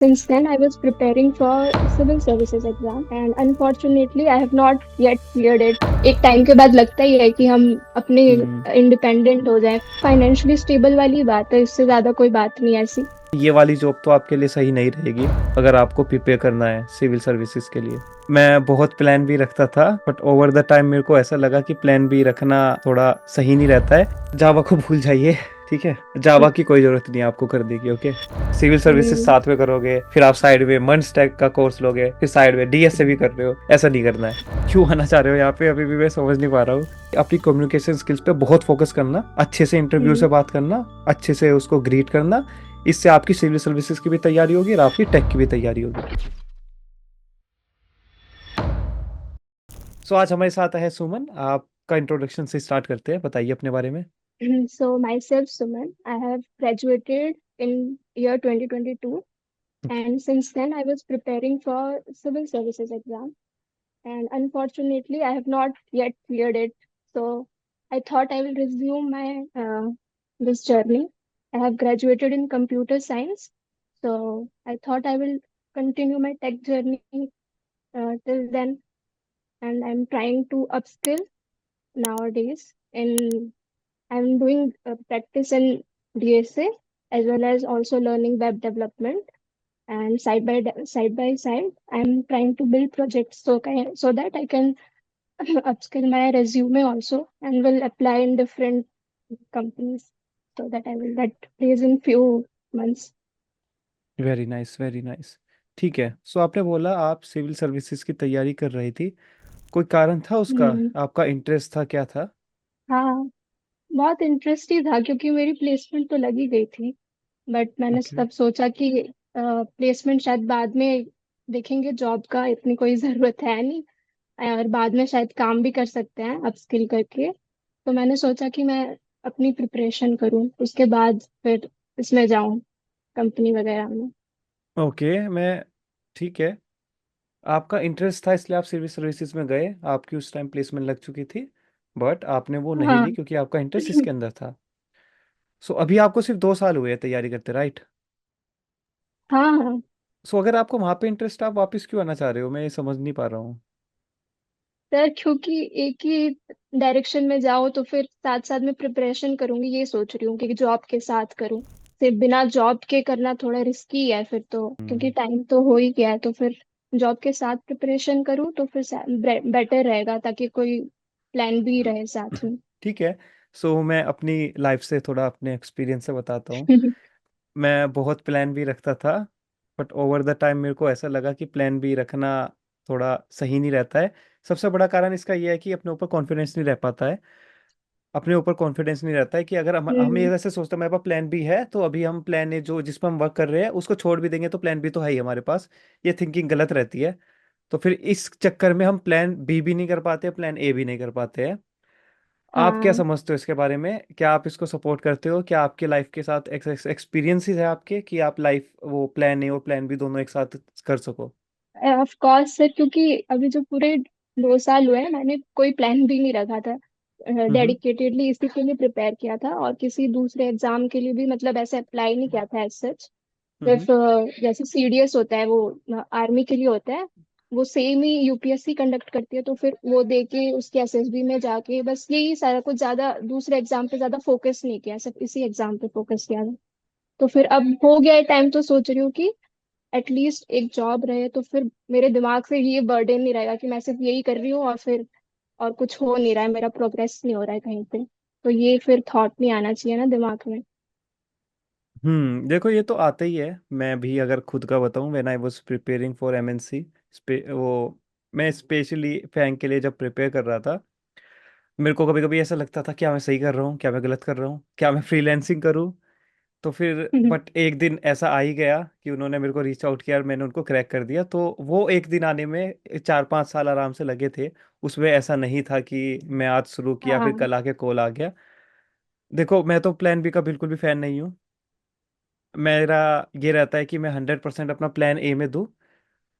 Since then, I was preparing for civil services exam and unfortunately, I have not yet cleared it. एक time के बाद लगता ही है कि हम अपने हम्म। इंडिपेंडेंट हो जाएं। फाइनेंशियली स्टेबल वाली बात है, इससे ज्यादा कोई बात नहीं ऐसी। ये वाली जॉब तो आपके लिए सही नहीं रहेगी अगर आपको प्रिपेयर करना है सिविल सर्विसेज के लिए। मैं बहुत प्लान भी रखता था बट ओवर द टाइम मेरे को ऐसा लगा कि प्लान भी रखना थोड़ा सही नहीं रहता है। जावा को भूल जाइए। ठीक है, जावा की कोई जरूरत नहीं है आपको करने की। ओके, सिविल सर्विसेज हम्म। साथ में करोगे, फिर आप साइड में मंस टेक का कोर्स लोगे, फिर साइड में डीएस से भी कर रहे हो। ऐसा नहीं करना है। क्यों आना चाह रहे हो यहाँ पे अभी भी मैं समझ नहीं पा रहा हूँ। अपनी कम्युनिकेशन स्किल्स पे बहुत फोकस करना, अच्छे से इंटरव्यू से हम्म। बात करना, अच्छे से उसको ग्रीट करना। इससे आपकी सिविल सर्विसेज की भी तैयारी होगी और आपकी टेक की भी तैयारी होगी। सो आज हमारे साथ है सुमन। आपका इंट्रोडक्शन से स्टार्ट करते हैं, बताइए अपने बारे में। So myself, Suman, I have graduated in year 2022, and since then I was preparing for civil services exam, and unfortunately I have not yet cleared it. So I thought I will resume my this journey. I have graduated in computer science, so I thought I will continue my tech journey till then, and I'm trying to upskill nowadays in I'm doing practice in DSA as well as also learning web development. And side by side, I'm trying to build projects so that I can upskill my resume also and will apply in different companies so that I will get place in few months. Very nice, very nice. ठीक है, सो आपने बोला आप civil services की तैयारी कर रही थी, कोई कारण था उसका? हम्म। आपका इंटरेस्ट था, क्या था? हाँ, बहुत इंटरेस्ट ही था क्योंकि मेरी प्लेसमेंट तो लगी गई थी। बट मैंने ओके। तब सोचा कि प्लेसमेंट शायद बाद में देखेंगे, जॉब का इतनी कोई ज़रूरत है नहीं और बाद में शायद काम भी कर सकते हैं अपस्किल करके। तो मैंने सोचा कि मैं अपनी प्रिपरेशन करूं, उसके बाद फिर इसमें जाऊं कंपनी वगैरह में। ओके, मैं ठीक है। आपका इंटरेस्ट था इसलिए आप सिविल सर्विसेज में गए, आपकी उस टाइम प्लेसमेंट लग चुकी थी, बट आपने वो नहीं ली हाँ। क्योंकि आपका इंटरेस्ट इसके अंदर था। सो अभी आपको सिर्फ 2 साल हुए हैं तैयारी करते, राइट? हाँ। हाँ सो अगर आपको वहाँ पे इंटरेस्ट, आप वापस क्यों आना चाह रहे हो? मैं ये समझ नहीं पा रहा हूँ। सर, क्योंकि एक ही डायरेक्शन में जाओ तो फिर साथ साथ में प्रिपरेशन करूंगी, ये सोच रही हूँ कि जॉब के साथ करूँ। सिर्फ बिना जॉब के करना थोड़ा रिस्की है फिर तो, क्योंकि हम्म। टाइम तो हो ही गया है। तो फिर जॉब के साथ प्रिपरेशन करूँ तो फिर बेटर रहेगा, ताकि कोई प्लान भी रहे साथ में। ठीक है, सो मैं अपनी लाइफ से थोड़ा अपने एक्सपीरियंस से बताता हूँ। मैं बहुत प्लान भी रखता था बट ओवर द टाइम मेरे को ऐसा लगा कि प्लान भी रखना थोड़ा सही नहीं रहता है। सबसे बड़ा कारण इसका यह है कि अपने ऊपर कॉन्फिडेंस नहीं रह पाता है। अपने ऊपर कॉन्फिडेंस नहीं रहता है कि अगर हम ये हम्म। ऐसे सोचते हैं हमारे पास प्लान भी है तो अभी हम प्लान ए जो जिस पर हम वर्क कर रहे हैं उसको छोड़ भी देंगे तो प्लान बी तो है ही हमारे पास। ये थिंकिंग गलत रहती है। तो फिर इस चक्कर में हम प्लान बी भी नहीं कर पाते, प्लान ए भी नहीं कर पाते हैं। आप क्या हाँ। समझते हो इसके बारे में? क्या आप इसको सपोर्ट करते हो? क्या आपके लाइफ के साथ एक्सपीरियंसेस है आपके कि आप लाइफ वो प्लान ए और प्लान बी दोनों एक साथ कर सको? ऑफ कोर्स सर, क्योंकि अभी जो पूरे 2 साल हुए हैं मैंने कोई प्लान भी नहीं रखा था। हम्म। डेडिकेटेडली इसी के लिए प्रिपेयर किया था और किसी दूसरे एग्जाम के लिए भी मतलब ऐसे अप्लाई नहीं किया था एज सच। हम्म। सिर्फ जैसे सीडीएस होता है वो आर्मी के लिए होता है, वो सेम ही यूपीएससी कंडक्ट करती है, तो फिर वो दे के उसके एसएसबी में जाके बस यही सारा कुछ, ज्यादा दूसरे एग्जाम पे ज्यादा फोकस नहीं किया, सिर्फ इसी एग्जाम पे फोकस किया था। तो फिर अब हो गया है टाइम, तो सोच रही हूँ कि एटलीस्ट एक जॉब रहे तो फिर मेरे दिमाग से ये बर्डन नहीं रहेगा कि मैं सिर्फ यही कर रही हूँ और फिर और कुछ हो नहीं रहा है, मेरा प्रोग्रेस नहीं हो रहा है कहीं पे। तो ये फिर थॉट नहीं आना चाहिए ना दिमाग में। देखो ये तो आता ही है। मैं भी अगर खुद का बताऊं, when I was preparing for MNC, वो मैं स्पेशली फैंक के लिए जब प्रिपेयर कर रहा था, मेरे को कभी कभी ऐसा लगता था क्या मैं सही कर रहा हूँ, क्या मैं गलत कर रहा हूँ, क्या मैं फ्रीलैंसिंग करूँ। तो फिर बट एक दिन ऐसा आ ही गया कि उन्होंने मेरे को रीच आउट किया और मैंने उनको क्रैक कर दिया। तो वो एक दिन आने में 4-5 साल आराम से लगे थे। उसमें ऐसा नहीं था कि मैं आज शुरू किया फिर हाँ। कल आके कॉल आ गया। देखो मैं तो प्लान बी का बिल्कुल भी फैन नहीं हूँ। मेरा ये रहता है कि मैं 100% अपना प्लान ए में दूँ,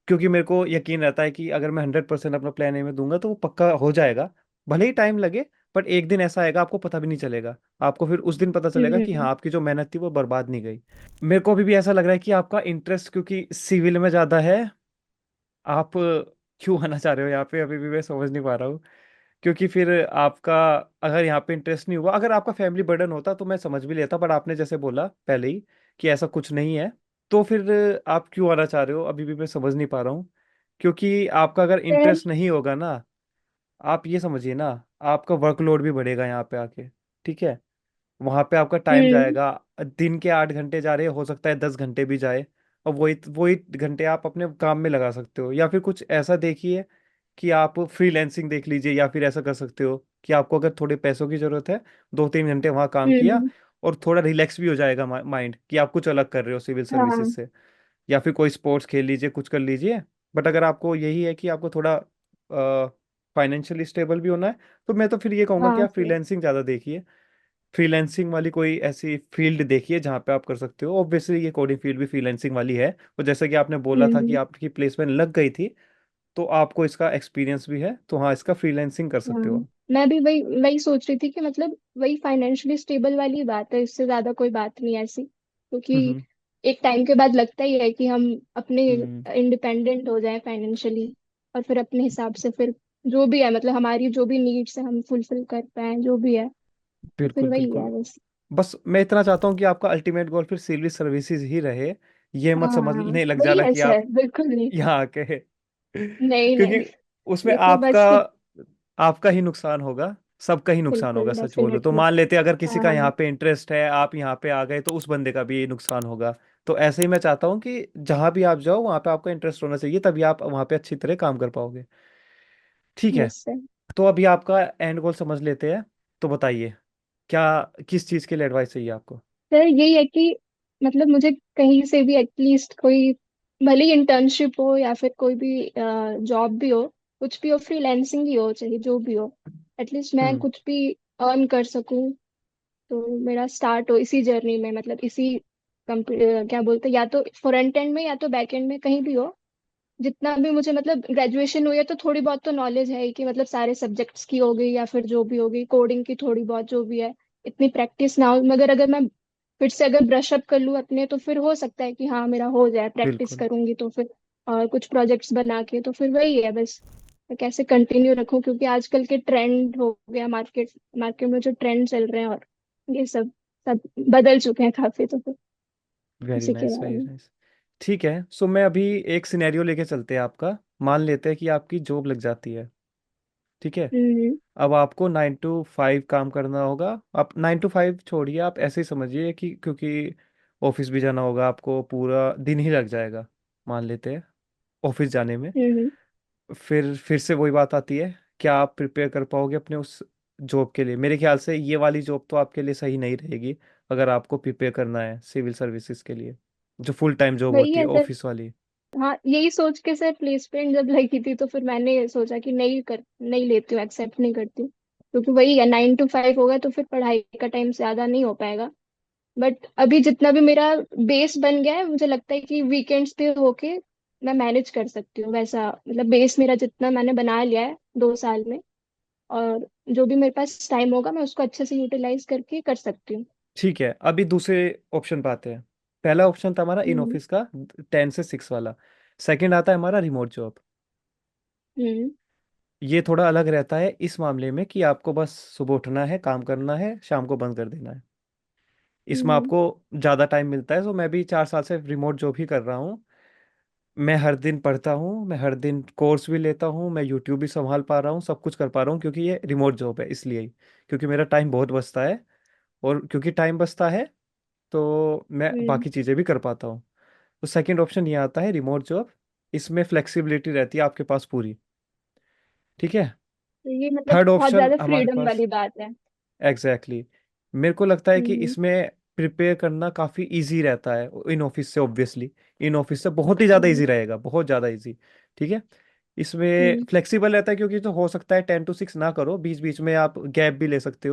क्योंकि मेरे को यकीन रहता है कि अगर मैं 100% अपना प्लान ए में दूंगा तो वो पक्का हो जाएगा। भले ही टाइम लगे बट एक दिन ऐसा आएगा आपको पता भी नहीं चलेगा। आपको फिर उस दिन पता चलेगा कि हाँ, हम्म। आपकी जो मेहनत थी वो बर्बाद नहीं गई। मेरे को अभी भी ऐसा लग रहा है कि आपका इंटरेस्ट क्योंकि सिविल में ज्यादा है। आप क्यों आना चाह रहे हो यहाँ पे, अभी भी मैं समझ नहीं पा रहा हूँ। क्योंकि फिर आपका अगर यहाँ पे इंटरेस्ट नहीं हुआ, अगर आपका फैमिली बर्डन होता तो मैं समझ भी लेता, बट आपने जैसे बोला पहले ही कि ऐसा कुछ नहीं है, तो फिर आप क्यों आना चाह रहे हो अभी भी मैं समझ नहीं पा रहा हूँ। क्योंकि आपका अगर सर। इंटरेस्ट नहीं होगा ना, आप ये समझिए ना, आपका वर्कलोड भी बढ़ेगा यहाँ पे आके। ठीक है, वहां पे आपका टाइम हम्म। जाएगा। दिन के 8 घंटे जा रहे, हो सकता है 10 घंटे भी जाए। और वही वही घंटे आप अपने काम में लगा सकते हो, या फिर कुछ ऐसा देखिए कि आप फ्रीलैंसिंग देख लीजिए, या फिर ऐसा कर सकते हो कि आपको अगर थोड़े पैसों की जरूरत है, 2-3 घंटे वहां काम किया, हम्म। और थोड़ा रिलैक्स भी हो जाएगा माइंड कि आप कुछ अलग कर रहे हो सिविल सर्विसेज हाँ से। या फिर कोई स्पोर्ट्स खेल लीजिए, कुछ कर लीजिए। बट अगर आपको यही है कि आपको थोड़ा फाइनेंशियली स्टेबल भी होना है, तो मैं तो फिर ये कहूंगा कि हाँ आप सर। फ्रीलैंसिंग ज़्यादा देखिए। फ्रीलैंसिंग वाली कोई ऐसी फील्ड देखिए जहाँ पे आप कर सकते हो। ऑब्वियसली ये कोडिंग फील्ड भी फ्रीलैंसिंग वाली है, और जैसा कि आपने बोला था कि हम्म। आपकी प्लेसमेंट लग गई थी, तो आपको इसका एक्सपीरियंस भी है, तो हाँ, इसका फ्रीलैंसिंग कर हाँ, सकते हो। मैं भी वही वही सोच रही थी कि मतलब वही फाइनेंशियली स्टेबल वाली बात है, इससे ज्यादा कोई बात नहीं है ऐसी, क्योंकि हम्म। एक टाइम के बाद लगता ही है कि हम अपने हम्म। इंडिपेंडेंट हो जाएं फाइनेंशियली, और फिर अपने हिसाब से फिर जो भी है, मतलब हमारी जो भी नीड्स है हम फुलफिल कर पाए, जो भी है। तो फिर बिल्कुल वही बिल्कुल। है बस। बस मैं इतना चाहता हूँ कि आपका अल्टीमेट गोल फिर सिविल सर्विसेज ही रहे। ये मत हाँ, समझने लग वही जाना है कि सर, आप बिल्कुल नहीं। यहाँ आके नहीं क्योंकि नहीं, उसमें ये तो आपका बस कि आपका ही नुकसान होगा, सबका ही नुकसान होगा। बिल्कुल सच बोलो तो डेफिनेटली। मान लेते अगर किसी का हाँ। यहाँ पे इंटरेस्ट है, आप यहाँ पे आ गए, तो उस बंदे का भी नुकसान होगा। तो ऐसे ही मैं चाहता हूँ कि जहां भी आप जाओ वहां पे आपका इंटरेस्ट होना चाहिए, तभी आप वहां पे अच्छी तरह काम कर पाओगे। ठीक है, यस सर। तो अभी आपका एंड गोल समझ लेते हैं। तो बताइए, क्या किस चीज़ के लिए एडवाइस चाहिए आपको? सर यही है कि मतलब मुझे कहीं से भी एटलीस्ट कोई, भले ही इंटर्नशिप हो या फिर कोई भी जॉब भी हो, कुछ भी हो, फ्रीलैंसिंग ही हो, चाहे जो भी हो, एटलीस्ट मैं हम्म। कुछ भी अर्न कर सकूं। तो मेरा स्टार्ट हो इसी जर्नी में, मतलब इसी क्या बोलते हैं, या तो फ्रंट एंड में या तो बैक एंड में, कहीं भी हो। जितना भी मुझे, मतलब ग्रेजुएशन हुई है तो थोड़ी बहुत तो नॉलेज है ही कि मतलब सारे सब्जेक्ट्स की हो गई या फिर जो भी हो गई, कोडिंग की थोड़ी बहुत जो भी है। इतनी प्रैक्टिस ना हो, मगर अगर मैं फिर से अगर ब्रश अप कर लूँ अपने, तो फिर हो सकता है कि हाँ मेरा हो जाए, प्रैक्टिस बिल्कुल। करूंगी तो फिर। और कुछ प्रोजेक्ट्स बना के तो फिर वही है बस, मैं कैसे कंटिन्यू रखूं, क्योंकि आजकल के ट्रेंड हो गया, मार्केट मार्केट में जो ट्रेंड चल रहे हैं, और ये सब सब बदल चुके हैं काफी, तो फिर वेरी उसी के नाइस, बारे वेरी में। नाइस। ठीक है, सो मैं अभी एक सिनेरियो लेके चलते हैं आपका। मान लेते हैं कि आपकी जॉब लग जाती है। ठीक है, हम्म। अब आपको 9 to 5 काम करना होगा। आप 9 to 5 छोड़िए, आप ऐसे ही समझिए कि क्योंकि ऑफिस भी जाना होगा आपको, पूरा दिन ही लग जाएगा मान लेते हैं ऑफिस जाने में। हम्म। फिर से वही बात आती है, क्या आप प्रिपेयर कर पाओगे अपने उस जॉब के लिए? मेरे ख्याल से ये वाली जॉब तो आपके लिए सही नहीं रहेगी, अगर आपको प्रिपेयर करना है सिविल सर्विसेज के लिए, जो फुल टाइम जॉब वही होती है है सर। ऑफिस वाली। हाँ, यही सोच के सर प्लेसमेंट जब लगी थी तो फिर मैंने सोचा कि नहीं लेती हूँ, एक्सेप्ट नहीं करती हूँ, क्योंकि वही है 9 to 5 होगा तो फिर पढ़ाई का टाइम ज्यादा नहीं हो पाएगा। बट अभी जितना भी मेरा बेस बन गया है, मुझे लगता है कि वीकेंड्स पे होके मैं मैनेज कर सकती हूँ वैसा, मतलब बेस मेरा जितना मैंने बना लिया है 2 साल में, और जो भी मेरे पास टाइम होगा मैं उसको अच्छे से यूटिलाइज करके कर सकती हूँ। ठीक है, अभी दूसरे ऑप्शन पे आते हैं। पहला ऑप्शन था हमारा इन हम्म। ऑफिस का, 10 से 6 वाला। सेकंड आता है हमारा रिमोट जॉब। हम्म। ये थोड़ा अलग रहता है इस मामले में कि आपको बस सुबह उठना है, काम करना है, शाम को बंद कर देना है। इसमें हम्म। आपको ज़्यादा टाइम मिलता है। तो मैं भी 4 साल से रिमोट जॉब ही कर रहा हूँ। मैं हर दिन पढ़ता हूँ, मैं हर दिन कोर्स भी लेता हूँ, मैं यूट्यूब भी संभाल पा रहा हूँ, सब कुछ कर पा रहा हूँ, क्योंकि ये रिमोट जॉब है इसलिए ही। क्योंकि मेरा टाइम बहुत बचता है, और क्योंकि टाइम बचता है तो मैं हम्म। बाकी चीज़ें भी कर पाता हूँ। तो सेकंड ऑप्शन ये आता है रिमोट जॉब। इसमें फ्लेक्सिबिलिटी रहती है आपके पास पूरी। ठीक है। तो ये मतलब थर्ड बहुत ऑप्शन ज्यादा हमारे फ्रीडम पास, वाली बात है। एग्जैक्टली exactly, मेरे को लगता है कि हम्म। इसमें प्रिपेयर करना काफ़ी इजी रहता है इन ऑफिस से। ऑब्वियसली इन ऑफिस से बहुत ही ज़्यादा हम्म। इजी रहेगा, बहुत ज़्यादा इजी। ठीक है, इसमें हम्म। फ्लेक्सिबल रहता है, क्योंकि तो हो सकता है 10 to 6 ना करो, बीच बीच में आप गैप भी ले सकते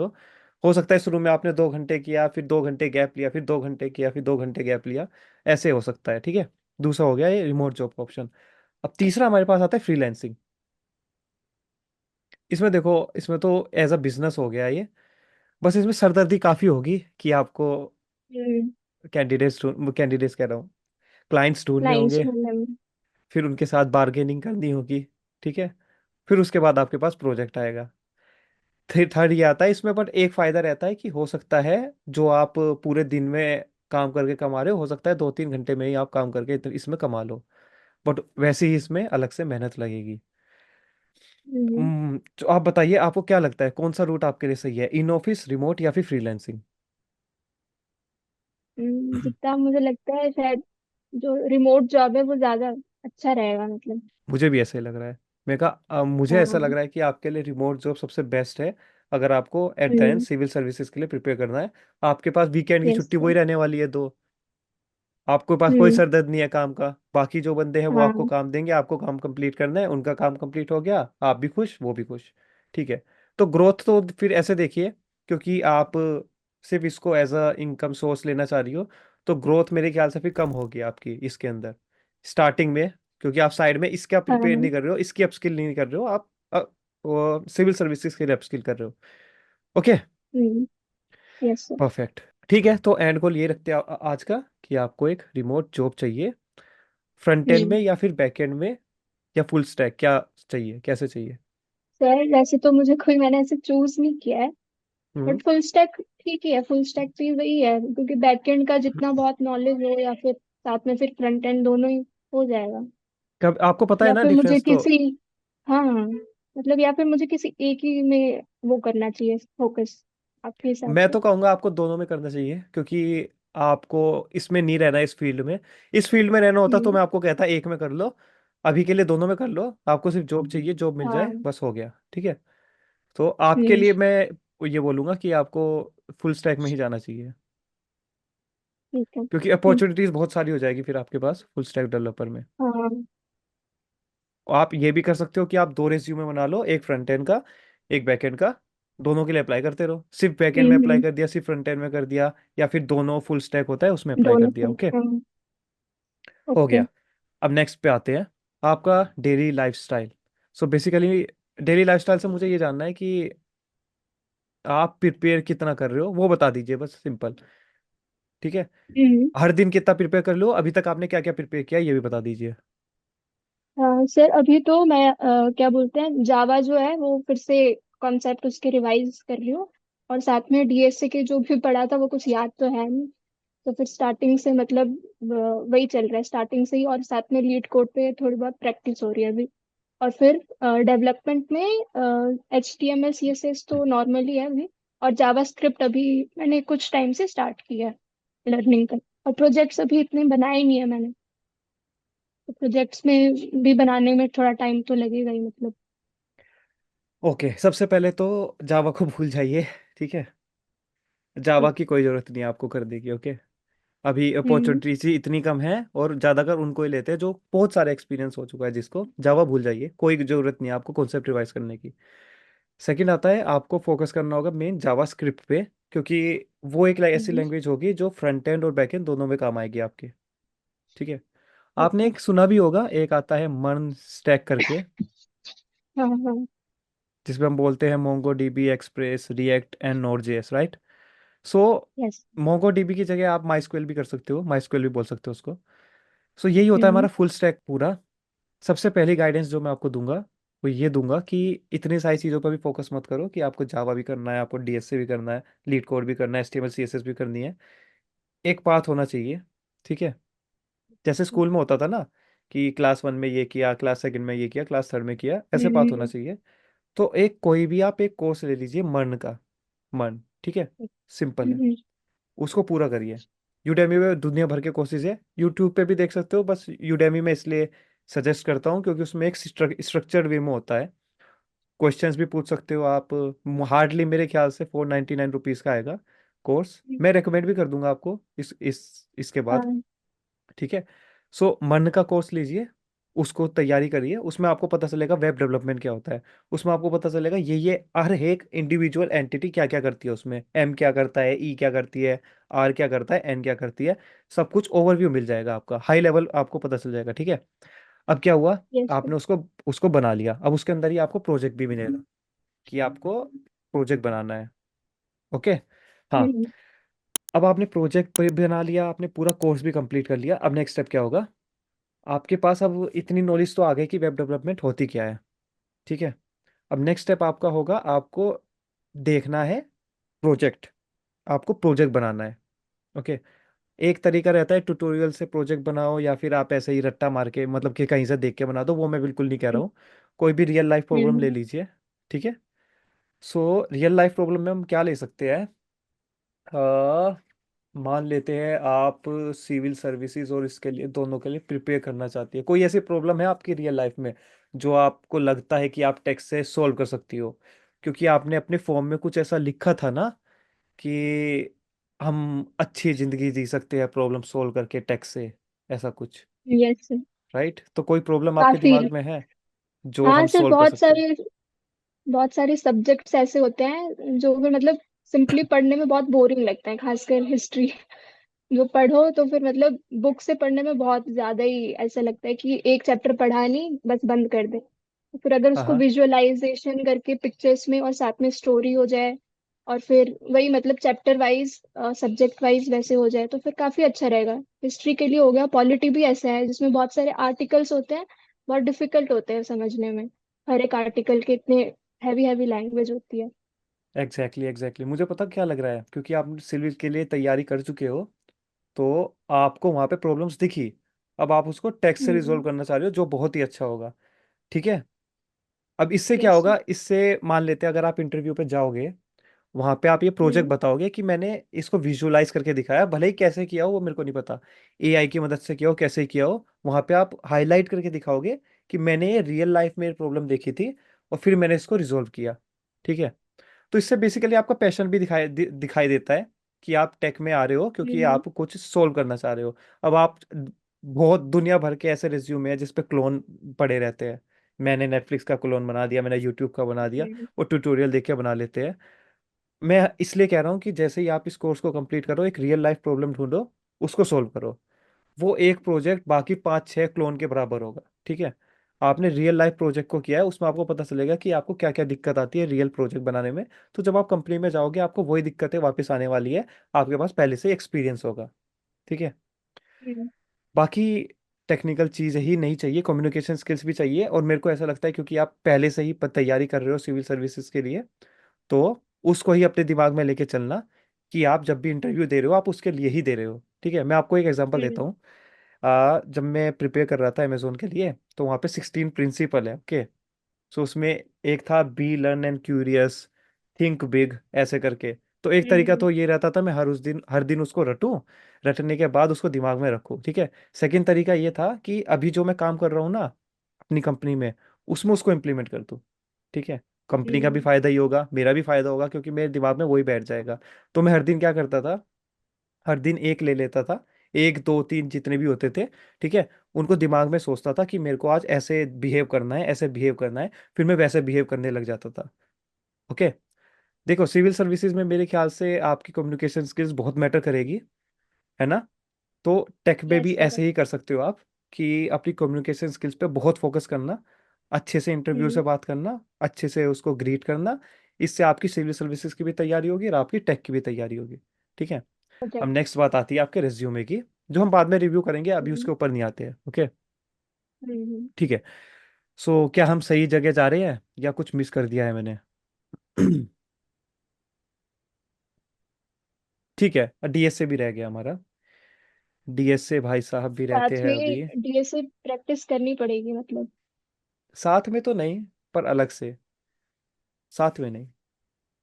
हो सकता है शुरू में आपने 2 घंटे किया, फिर 2 घंटे गैप लिया, फिर 2 घंटे किया, फिर 2 घंटे गैप लिया, ऐसे हो सकता है। ठीक है, दूसरा हो गया ये रिमोट जॉब का ऑप्शन। अब तीसरा हमारे पास आता है फ्रीलैंसिंग। इसमें देखो, इसमें तो एज अ बिजनेस हो गया ये। बस इसमें सरदर्दी काफी होगी कि आपको हम्म। कैंडिडेट्स कह रहा हूँ, क्लाइंट्स ढूंढने क्लाइंट्स होंगे, मतलब। फिर उनके साथ बार्गेनिंग करनी होगी। ठीक है। फिर उसके बाद आपके पास प्रोजेक्ट आएगा। फिर थर्ड ये आता है इसमें, बट एक फायदा रहता है कि हो सकता है जो आप पूरे दिन में काम करके कमा रहे हो सकता है 2-3 घंटे में ही आप काम करके इसमें कमा लो। बट वैसे ही इसमें अलग से मेहनत लगेगी। हम्म। तो आप बताइए, आपको क्या लगता है कौन सा रूट आपके लिए सही है, इन ऑफिस, रिमोट या फिर फ्रीलैंसिंग? जितना मुझे लगता है शायद जो रिमोट जॉब है वो ज्यादा अच्छा रहेगा मतलब। मुझे भी ऐसा ही लग रहा है। मुझे ऐसा लग हाँ। रहा है कि आपके लिए रिमोट जॉब सबसे बेस्ट है। अगर आपको at the end hmm. Civil services के लिए प्रिपेयर करना है, आपके पास वीकेंड की यस। छुट्टी वही रहने वाली है, 2। आपके पास कोई हम्म। सर दर्द नहीं है काम का। बाकी जो बंदे हैं वो आपको हाँ। काम देंगे, आपको काम कंप्लीट करना है, उनका काम कंप्लीट हो गया, आप भी खुश वो भी खुश। ठीक है। तो ग्रोथ तो फिर ऐसे देखिए, क्योंकि आप सिर्फ इसको एज अ इनकम सोर्स लेना चाह रही हो, तो ग्रोथ मेरे ख्याल से फिर कम होगी आपकी इसके अंदर स्टार्टिंग में। क्योंकि आप साइड में इसका प्रिपेयर हाँ। नहीं कर रहे हो, इसकी अपस्किल नहीं कर रहे हो आप, सिविल सर्विसेज के लिए अपस्किल कर रहे हो। Okay. Hmm. Yes sir. Perfect. ठीक है, तो एंड गोल ये रखते हैं आज का, कि आपको एक रिमोट जॉब चाहिए, फ्रंट एंड हम्म। में या फिर बैक एंड में, या फुल स्टैक, क्या चाहिए, कैसे चाहिए? सर वैसे तो मुझे कोई मैंने ऐसे चूज नहीं किया है। हम्म। बट फुल स्टैक ठीक ही है, फुल स्टैक भी वही है क्योंकि बैकएंड का जितना बहुत नॉलेज हो या फिर साथ में फिर फ्रंट एंड दोनों ही हो जाएगा। कब आपको पता है या ना फिर मुझे डिफरेंस तो। किसी, हाँ मतलब या फिर मुझे किसी एक ही में वो करना चाहिए फोकस आपके हिसाब मैं से। तो कहूंगा आपको दोनों में करना चाहिए, क्योंकि आपको इसमें नहीं रहना, इस फील्ड में। इस फील्ड में रहना होता तो हम्म। मैं आपको कहता एक में कर लो। अभी के लिए दोनों में कर लो, आपको सिर्फ जॉब चाहिए, जॉब मिल जाए हाँ। बस हो गया। ठीक है। तो आपके हम्म। लिए मैं ये बोलूंगा कि आपको फुल स्टैक में ही जाना चाहिए, ठीक है। क्योंकि अपॉर्चुनिटीज बहुत सारी हो जाएगी फिर आपके पास फुल स्टैक डेवलपर में। हाँ। आप ये भी कर सकते हो कि आप 2 रेज्यूमे बना लो, एक फ्रंट एंड का, एक बैक एंड का। दोनों के लिए अप्लाई करते रहो, सिर्फ बैक एंड में अप्लाई हम्म। कर दिया, सिर्फ फ्रंट एंड में कर दिया, या फिर दोनों फुल स्टैक होता है उसमें अप्लाई कर दोनों दिया। फुल। ओके। हाँ। हो ओके। गया। अब नेक्स्ट पे आते हैं, आपका daily lifestyle. So basically daily lifestyle से मुझे ये जानना है कि आप प्रिपेयर कितना कर रहे हो, वो बता दीजिए बस, सिंपल। ठीक है। हम्म। हर दिन कितना प्रिपेयर कर लो, अभी तक आपने क्या क्या प्रिपेयर किया ये भी बता दीजिए। सर अभी तो मैं क्या बोलते हैं जावा जो है वो फिर से कॉन्सेप्ट उसके रिवाइज कर रही हूँ। और साथ में डीएसए के जो भी पढ़ा था वो कुछ याद तो है नहीं। तो फिर स्टार्टिंग से मतलब वही चल रहा है स्टार्टिंग से ही, और साथ में लीड कोड पे थोड़ी बहुत प्रैक्टिस हो रही है अभी। और फिर डेवलपमेंट में HTML CSS तो नॉर्मली है अभी। और जावा स्क्रिप्ट अभी मैंने कुछ टाइम से स्टार्ट किया है लर्निंग का। और प्रोजेक्ट्स अभी इतने बनाए नहीं है मैंने। तो प्रोजेक्ट्स में भी बनाने में थोड़ा टाइम तो लगेगा ही मतलब। ओके, सबसे पहले तो जावा को भूल जाइए। ठीक है। जावा की कोई जरूरत नहीं है आपको कर देगी। ओके। अभी हम्म। अपॉर्चुनिटीज ही इतनी कम है, और ज्यादातर उनको ही लेते हैं जो बहुत सारा एक्सपीरियंस हो चुका है, जिसको जावा भूल जाइए, कोई जरूरत नहीं है आपको कॉन्सेप्ट रिवाइज करने की। सेकंड आता है, आपको फोकस करना होगा मेन जावा स्क्रिप्ट पे, क्योंकि वो एक ऐसी हम्म। लैंग्वेज होगी जो फ्रंट एंड और बैक एंड दोनों में काम आएगी आपके। ठीक है। आपने ओके। एक सुना भी होगा, एक आता है मर्न स्टैक करके, हाँ हाँ। जिसमें हम बोलते हैं Mongo dB, express, react and node JS, right? So yes. Mongo dB की जगह आप माई भी कर सकते हो, माई भी बोल सकते हो उसको। सो यही होता है हम्म। हमारा फुल स्टैक पूरा। सबसे पहली गाइडेंस जो मैं आपको दूंगा वो ये दूंगा कि इतनी सारी चीज़ों पर भी फोकस मत करो, कि आपको जावा भी करना है, आपको डीएसए भी करना है, लीड कोड भी करना है, एचटीएमएल सीएसएस भी करनी है। एक पाथ होना चाहिए। ठीक है। जैसे स्कूल में होता था ना, कि क्लास 1 में ये किया, क्लास सेकंड में ये किया, क्लास थर्ड में किया, ऐसे पाथ होना हम्म। चाहिए। तो एक कोई भी आप एक कोर्स ले लीजिए मर्न का, मर्न। ठीक है। सिंपल है। हम्म। उसको पूरा करिए। यूडेमी में दुनिया भर के कोर्सेज है, यूट्यूब पे भी देख सकते हो, बस यूडेमी में इसलिए सजेस्ट करता हूँ क्योंकि उसमें एक स्ट्रक्चर्ड वे में होता है। क्वेश्चंस भी पूछ सकते हो आप। हार्डली मेरे ख्याल से 499 रुपीज़ का आएगा कोर्स, मैं रेकमेंड भी कर दूंगा आपको इसके बाद। हाँ। ठीक है। सो मन का कोर्स लीजिए, उसको तैयारी करिए, उसमें आपको पता चलेगा वेब डेवलपमेंट क्या होता है। उसमें आपको पता चलेगा ये हर एक इंडिविजुअल एंटिटी क्या क्या करती है, उसमें एम क्या करता है, ई क्या करती है, आर क्या करता है, एन क्या करती है। सब कुछ ओवरव्यू मिल जाएगा, आपका हाई लेवल आपको पता चल जाएगा। ठीक है। अब क्या हुआ, यस। आपने उसको उसको बना लिया, अब उसके अंदर ही आपको प्रोजेक्ट भी मिलेगा। कि आपको प्रोजेक्ट बनाना है। ओके। हाँ। हम्म। अब आपने प्रोजेक्ट बना लिया, आपने पूरा कोर्स भी कंप्लीट कर लिया, अब नेक्स्ट स्टेप क्या होगा? आपके पास अब इतनी नॉलेज तो आ गई कि वेब डेवलपमेंट होती क्या है। ठीक है। अब नेक्स्ट स्टेप आपका होगा, आपको देखना है प्रोजेक्ट, आपको प्रोजेक्ट बनाना है। ओके। एक तरीका रहता है ट्यूटोरियल से प्रोजेक्ट बनाओ, या फिर आप ऐसे ही रट्टा मार के, मतलब कि कहीं से देख के बना दो, वो मैं बिल्कुल नहीं कह रहा हूँ। कोई भी रियल लाइफ प्रॉब्लम ले हम्म। लीजिए। ठीक है। सो रियल लाइफ प्रॉब्लम में हम क्या ले सकते हैं? मान लेते हैं आप सिविल सर्विसेज और इसके लिए, दोनों के लिए प्रिपेयर करना चाहती है। कोई ऐसी प्रॉब्लम है आपकी रियल लाइफ में जो आपको लगता है कि आप टेक्स्ट से सॉल्व कर सकती हो, क्योंकि आपने अपने फॉर्म में कुछ ऐसा लिखा था ना कि हम अच्छी जिंदगी जी सकते हैं प्रॉब्लम सॉल्व करके टेक्स्ट से, ऐसा कुछ। यस। राइट? तो कोई प्रॉब्लम आपके काफी। दिमाग में है जो हाँ हम सर, सॉल्व कर सकते हैं? बहुत सारे सब्जेक्ट्स ऐसे होते हैं जो फिर मतलब सिंपली पढ़ने में बहुत बोरिंग लगते हैं, खासकर हिस्ट्री। जो पढ़ो तो फिर मतलब बुक से पढ़ने में बहुत ज्यादा ही ऐसा लगता है कि एक चैप्टर पढ़ा नहीं, बस बंद कर दे। तो फिर अगर हाँ उसको हाँ। विजुअलाइजेशन करके पिक्चर्स में और साथ में स्टोरी हो जाए, और फिर वही मतलब चैप्टर वाइज सब्जेक्ट वाइज वैसे हो जाए तो फिर काफी अच्छा रहेगा। हिस्ट्री के लिए हो गया, पॉलिटी भी ऐसा है जिसमें बहुत सारे आर्टिकल्स होते हैं, बहुत डिफिकल्ट होते हैं समझने में। हर एक आर्टिकल के इतने हैवी हैवी लैंग्वेज होती है। एग्जैक्टली एग्जैक्टली, मुझे पता क्या लग रहा है, क्योंकि आप सिविल के लिए तैयारी कर चुके हो, तो आपको वहां पे प्रॉब्लम्स दिखी। अब आप उसको टेक्स्ट से रिजोल्व हम्म। करना चाह रहे हो, जो बहुत ही अच्छा होगा। ठीक है। अब इससे क्या यस। होगा? इससे मान लेते हैं अगर आप इंटरव्यू पे जाओगे, वहां पे आप ये प्रोजेक्ट हम्म। बताओगे कि मैंने इसको विजुअलाइज करके दिखाया, भले ही कैसे किया हो वो मेरे को नहीं पता, एआई की मदद से किया हो, कैसे किया हो, वहां पे आप हाईलाइट करके दिखाओगे कि मैंने ये रियल लाइफ में प्रॉब्लम देखी थी और फिर मैंने इसको रिजोल्व किया। ठीक है। तो इससे बेसिकली आपका पैशन भी दिखाई देता है कि आप टेक में आ रहे हो क्योंकि हम्म। आप कुछ सोल्व करना चाह रहे हो। अब आप, बहुत दुनिया भर के ऐसे रिज्यूमे है जिस पे क्लोन पड़े रहते हैं। मैंने नेटफ्लिक्स का क्लोन बना दिया, मैंने यूट्यूब का बना दिया, हम्म। वो ट्यूटोरियल देख के बना लेते हैं। मैं इसलिए कह रहा हूँ कि जैसे ही आप इस कोर्स को कंप्लीट करो, एक रियल लाइफ प्रॉब्लम ढूंढो, उसको सोल्व करो। वो एक प्रोजेक्ट बाकी 5-6 क्लोन के बराबर होगा। ठीक है। आपने रियल लाइफ प्रोजेक्ट को किया है, उसमें आपको पता चलेगा कि आपको क्या क्या दिक्कत आती है रियल प्रोजेक्ट बनाने में। तो जब आप कंपनी में जाओगे, आपको वही दिक्कतें वापस आने वाली है, आपके पास पहले से एक्सपीरियंस होगा। ठीक है। हम्म। बाकी टेक्निकल चीज़ ही नहीं चाहिए, कम्युनिकेशन स्किल्स भी चाहिए। और मेरे को ऐसा लगता है क्योंकि आप पहले से ही तैयारी कर रहे हो सिविल सर्विसेज के लिए, तो उसको ही अपने दिमाग में लेके चलना कि आप जब भी इंटरव्यू दे रहे हो, आप उसके लिए ही दे रहे हो। ठीक है। मैं आपको एक एग्जांपल देता हम्म। हूँ। जब मैं प्रिपेयर कर रहा था अमेजोन के लिए, तो वहाँ पे 16 प्रिंसिपल है। ओके। सो उसमें एक था be learn and curious, think big, ऐसे करके। तो एक तरीका हम्म। तो ये रहता था, मैं हर दिन उसको रटूं, रटने के बाद उसको दिमाग में रखूं। ठीक है। सेकंड तरीका ये था कि अभी जो मैं काम कर रहा हूँ ना अपनी कंपनी में, उसमें उसको इम्प्लीमेंट कर दूं। ठीक है। कंपनी का भी हम्म। फायदा ही होगा, मेरा भी फायदा होगा, क्योंकि मेरे दिमाग में वही बैठ जाएगा। तो मैं हर दिन क्या करता था, हर दिन एक ले लेता था, एक दो तीन जितने भी होते थे। ठीक है। उनको दिमाग में सोचता था कि मेरे को आज ऐसे बिहेव करना है, ऐसे बिहेव करना है, फिर मैं वैसे बिहेव करने लग जाता था। ओके। देखो सिविल सर्विसेज में मेरे ख्याल से आपकी कम्युनिकेशन स्किल्स बहुत मैटर करेगी, है ना? तो टेक में भी यस सर। ऐसे ही कर सकते हो आप, कि अपनी कम्युनिकेशन स्किल्स पे बहुत फोकस करना, अच्छे से इंटरव्यू से हम्म। बात करना, अच्छे से उसको ग्रीट करना। इससे आपकी सिविल सर्विसेज की भी तैयारी होगी और आपकी टेक की भी तैयारी होगी। ठीक है। अब प्रोजेक्ट। नेक्स्ट बात आती है आपके रिज्यूमे की, जो हम बाद में रिव्यू करेंगे, अभी हम्म। उसके ऊपर नहीं आते हैं। ओके। हम्म। ठीक है। सो क्या हम सही जगह जा रहे हैं या कुछ मिस कर दिया है मैंने? ठीक है। डीएस से भी रह गया हमारा, डीएस से भाई साहब भी रहते साथ हैं में अभी। डीएसए प्रैक्टिस करनी पड़ेगी मतलब। साथ में तो नहीं, पर अलग से। साथ में नहीं,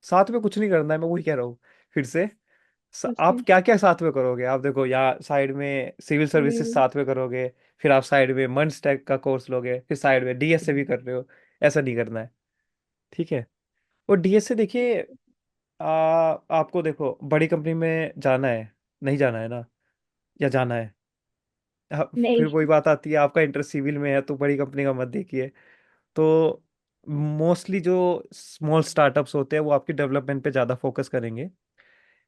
साथ में कुछ नहीं करना है, मैं वही कह रहा हूँ फिर से। ओके। आप क्या क्या साथ में करोगे? आप देखो, या साइड में सिविल सर्विसेज हम्म। साथ में करोगे, फिर आप साइड में मंच टेक का कोर्स लोगे, फिर साइड में डीएस से भी कर रहे हो। ऐसा नहीं करना है। ठीक है। और डीएस से देखिए, आपको देखो बड़ी कंपनी में जाना है, नहीं जाना है ना, या जाना है? नहीं। फिर वही बात आती है, आपका इंटरेस्ट सिविल में है तो बड़ी कंपनी का मत देखिए। तो मोस्टली जो स्मॉल स्टार्टअप्स होते हैं वो आपकी डेवलपमेंट पे ज़्यादा फोकस करेंगे।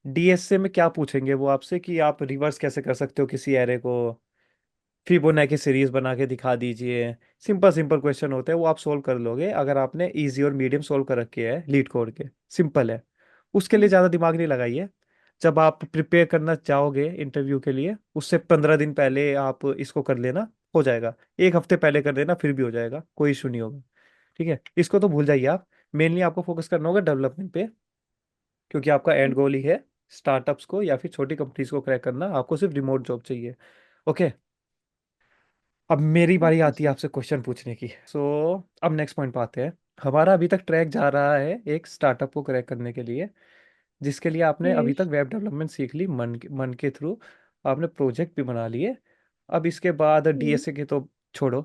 डीएसए में क्या पूछेंगे वो आपसे, कि आप रिवर्स कैसे कर सकते हो किसी एरे को, फिबोनाची सीरीज बना के दिखा दीजिए। सिंपल सिंपल क्वेश्चन होते हैं, वो आप सोल्व कर लोगे अगर आपने इजी और मीडियम सोल्व कर रखे है लीड कोड के। सिंपल है। उसके लिए ज़्यादा दिमाग नहीं लगाइए। जब आप प्रिपेयर करना चाहोगे इंटरव्यू के लिए, उससे 15 दिन पहले आप इसको कर लेना, हो जाएगा। एक हफ्ते पहले कर देना फिर भी हो जाएगा, कोई इशू नहीं होगा। ठीक है, इसको तो भूल जाइए आप। मेनली आपको फोकस करना होगा डेवलपमेंट पे, क्योंकि आपका एंड गोल ही है स्टार्टअप्स को या फिर छोटी कंपनीज को क्रैक करना। आपको सिर्फ रिमोट जॉब चाहिए। ओके। अब मेरी बारी ओके आती है सर। आपसे क्वेश्चन पूछने की। अब नेक्स्ट पॉइंट पे आते हैं। हमारा अभी तक ट्रैक जा रहा है एक स्टार्टअप को क्रैक करने के लिए, जिसके लिए आपने हम्म। अभी तक वेब डेवलपमेंट सीख ली मन के थ्रू। आपने प्रोजेक्ट भी बना लिए। अब इसके बाद हम्म। डीएसए के तो छोड़ो।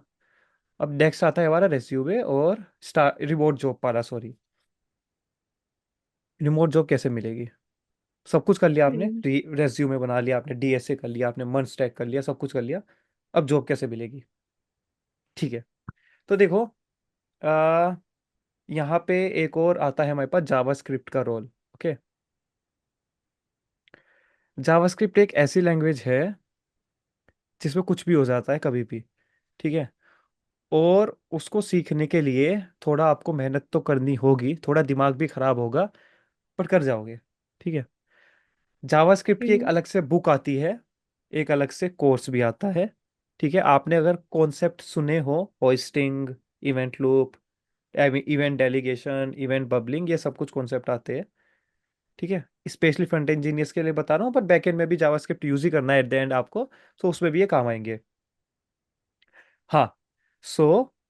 अब नेक्स्ट आता है हमारा रेज्यूमे और रिमोट जॉब वाला, सॉरी। रिमोट जॉब कैसे मिलेगी? सब कुछ कर लिया आपने, हम्म। रेज्यूमे बना लिया आपने, डीएसए कर लिया आपने, मन स्टैक कर लिया, सब कुछ कर लिया। अब जॉब कैसे मिलेगी? ठीक है, तो देखो, आ, यहाँ पे एक और आता है हमारे पास जावास्क्रिप्ट का रोल। ओके। जावास्क्रिप्ट एक ऐसी लैंग्वेज है जिसमें कुछ भी हो जाता है कभी भी। ठीक है। और उसको सीखने के लिए थोड़ा आपको मेहनत तो करनी होगी, थोड़ा दिमाग भी खराब होगा, पर कर जाओगे। ठीक है। जावास्क्रिप्ट की एक हम्म। अलग से बुक आती है, एक अलग से कोर्स भी आता है। ठीक है, आपने अगर कॉन्सेप्ट सुने हो, hosting, event loop, event delegation, event bubbling, ये सब कुछ कॉन्सेप्ट आते हैं। ठीक है, स्पेशली फ्रंट इंजीनियर्स के लिए बता रहा हूँ, पर बैक एंड में भी जावास्क्रिप्ट यूज ही करना है एट द एंड आपको, तो उसमें भी ये काम आएंगे। हाँ।